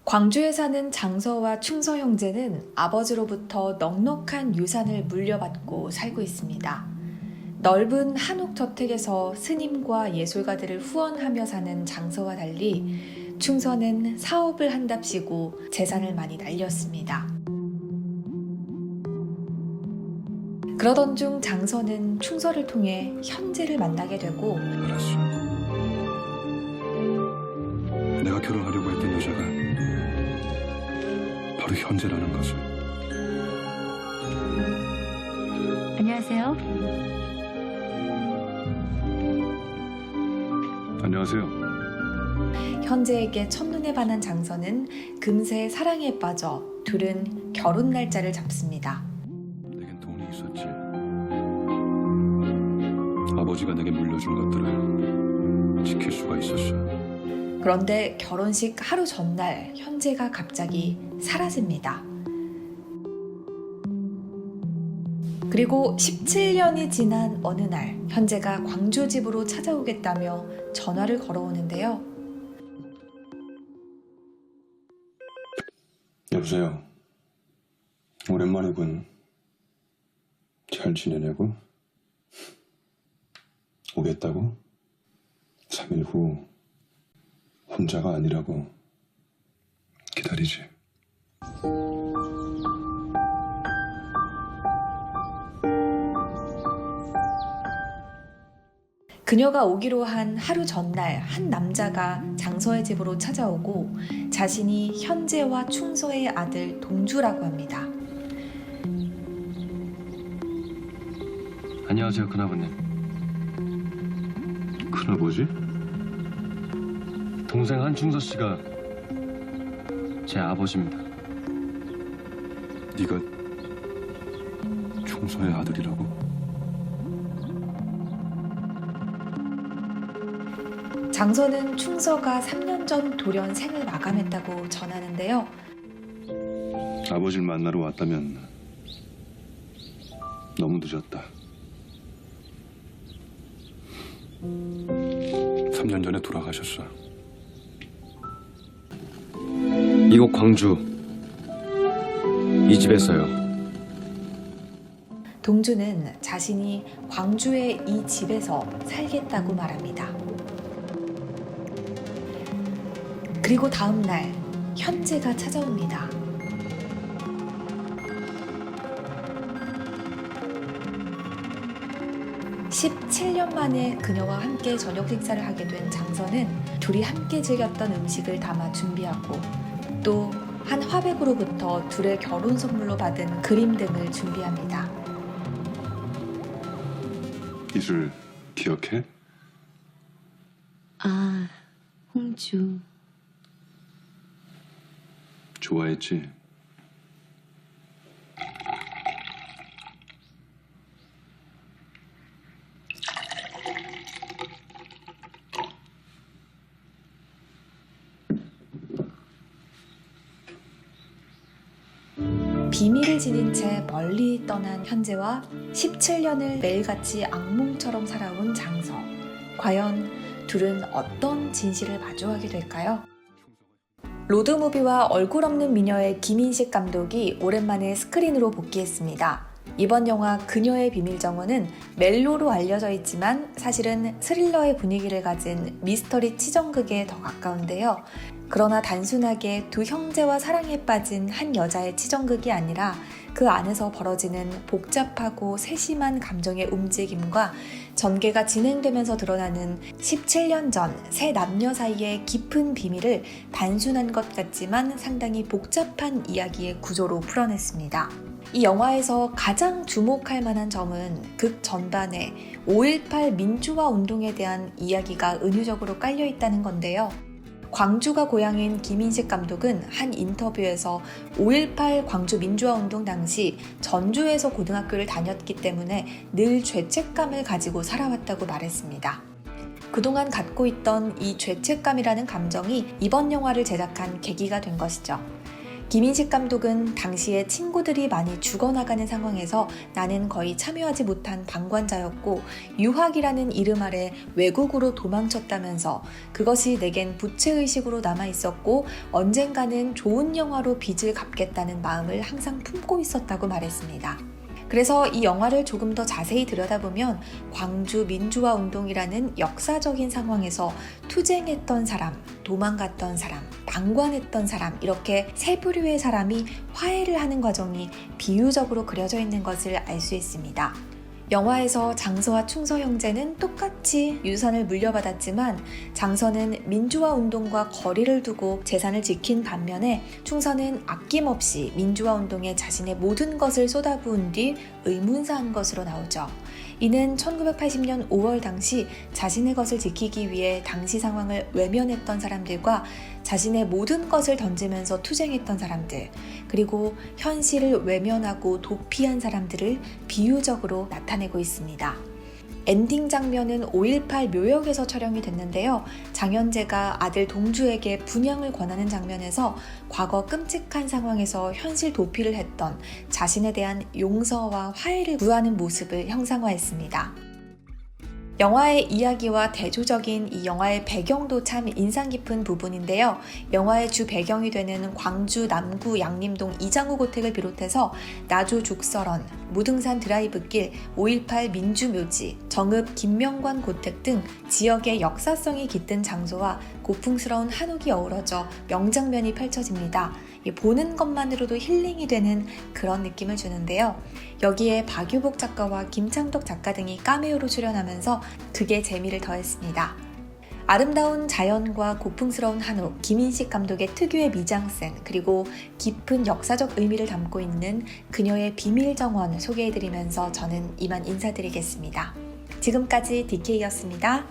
광주에 사는 장서와 충서 형제는 아버지로부터 넉넉한 유산을 물려받고 살고 있습니다. 넓은 한옥 저택에서 스님과 예술가들을 후원하며 사는 장서와 달리 충서는 사업을 한답시고 재산을 많이 날렸습니다. 그러던 중 장서는 충서를 통해 현재를 만나게 되고, 알았어. 내가 결혼하려고 했던 여자가 바로 현재라는 것을. 안녕하세요. 안녕하세요. 현재에게 첫눈에 반한 장서는 금세 사랑에 빠져 둘은 결혼 날짜를 잡습니다. 내겐 돈이 있었지. 아버지가 내게 물려준 것들을 지킬 수가 있었어. 그런데 결혼식 하루 전날 현재가 갑자기 사라집니다. 그리고 17년이 지난 어느 날 현재가 광주 집으로 찾아오겠다며 전화를 걸어오는데요. 여보세요. 오랜만이군. 잘 지내냐고? 오겠다고? 3일 후 혼자가 아니라고 기다리지. 그녀가 오기로 한 하루 전날 한 남자가 장서의 집으로 찾아오고 자신이 현재와 충서의 아들 동주라고 합니다. 안녕하세요, 큰아버님. 큰아버지? 동생 한충서 씨가 제 아버지입니다. 네가 충서의 아들이라고? 장서는 충서가 3년 전 돌연 생을 마감했다고 전하는데요. 아버지를 만나러 왔다면 너무 늦었다. 3년 전에 돌아가셨어. 이곳 광주 이 집에서요. 동주는 자신이 광주의 이 집에서 살겠다고 말합니다. 그리고 다음 날 현재가 찾아옵니다. (17년) 만에 그녀와 함께 저녁 식사를 하게 된 장서는 둘이 함께 즐겼던 음식을 담아 준비하고 또 한 화백으로부터 둘의 결혼 선물로 받은 그림 등을 준비합니다. 이술 기억해? 아, 홍주. 좋아했지? 비밀을 지닌 채 멀리 떠난 현재와 17년을 매일같이 악몽처럼 살아온 장서. 과연 둘은 어떤 진실을 마주하게 될까요? 로드무비와 얼굴 없는 미녀의 김인식 감독이 오랜만에 스크린으로 복귀했습니다. 이번 영화 그녀의 비밀 정원은 멜로로 알려져 있지만 사실은 스릴러의 분위기를 가진 미스터리 치정극에 더 가까운데요. 그러나 단순하게 두 형제와 사랑에 빠진 한 여자의 치정극이 아니라 그 안에서 벌어지는 복잡하고 세심한 감정의 움직임과 전개가 진행되면서 드러나는 17년 전 세 남녀 사이의 깊은 비밀을 단순한 것 같지만 상당히 복잡한 이야기의 구조로 풀어냈습니다. 이 영화에서 가장 주목할 만한 점은 극 전반에 5.18 민주화 운동에 대한 이야기가 은유적으로 깔려 있다는 건데요. 광주가 고향인 김인식 감독은 한 인터뷰에서 5.18 광주 민주화운동 당시 전주에서 고등학교를 다녔기 때문에 늘 죄책감을 가지고 살아왔다고 말했습니다. 그동안 갖고 있던 이 죄책감이라는 감정이 이번 영화를 제작한 계기가 된 것이죠. 김인식 감독은 당시에 친구들이 많이 죽어나가는 상황에서 나는 거의 참여하지 못한 방관자였고 유학이라는 이름 아래 외국으로 도망쳤다면서 그것이 내겐 부채의식으로 남아있었고 언젠가는 좋은 영화로 빚을 갚겠다는 마음을 항상 품고 있었다고 말했습니다. 그래서 이 영화를 조금 더 자세히 들여다보면 광주 민주화 운동이라는 역사적인 상황에서 투쟁했던 사람, 도망갔던 사람, 방관했던 사람 이렇게 세 부류의 사람이 화해를 하는 과정이 비유적으로 그려져 있는 것을 알 수 있습니다. 영화에서 장서와 충서 형제는 똑같이 유산을 물려받았지만 장서는 민주화 운동과 거리를 두고 재산을 지킨 반면에 충서는 아낌없이 민주화 운동에 자신의 모든 것을 쏟아부은 뒤 의문사한 것으로 나오죠. 이는 1980년 5월 당시 자신의 것을 지키기 위해 당시 상황을 외면했던 사람들과 자신의 모든 것을 던지면서 투쟁했던 사람들, 그리고 현실을 외면하고 도피한 사람들을 비유적으로 나타내고 있습니다. 엔딩 장면은 5.18 묘역에서 촬영이 됐는데요. 장현재가 아들 동주에게 분양을 권하는 장면에서 과거 끔찍한 상황에서 현실 도피를 했던 자신에 대한 용서와 화해를 구하는 모습을 형상화했습니다. 영화의 이야기와 대조적인 이 영화의 배경도 참 인상 깊은 부분인데요. 영화의 주 배경이 되는 광주 남구 양림동 이장우 고택을 비롯해서 나주 죽설원, 무등산 드라이브길, 5.18 민주묘지, 정읍 김명관 고택 등 지역의 역사성이 깃든 장소와 고풍스러운 한옥이 어우러져 명장면이 펼쳐집니다. 보는 것만으로도 힐링이 되는 그런 느낌을 주는데요. 여기에 박유복 작가와 김창덕 작가 등이 카메오로 출연하면서 극의 재미를 더했습니다. 아름다운 자연과 고풍스러운 한옥, 김인식 감독의 특유의 미장센, 그리고 깊은 역사적 의미를 담고 있는 그녀의 비밀정원 소개해드리면서 저는 이만 인사드리겠습니다. 지금까지 DK였습니다.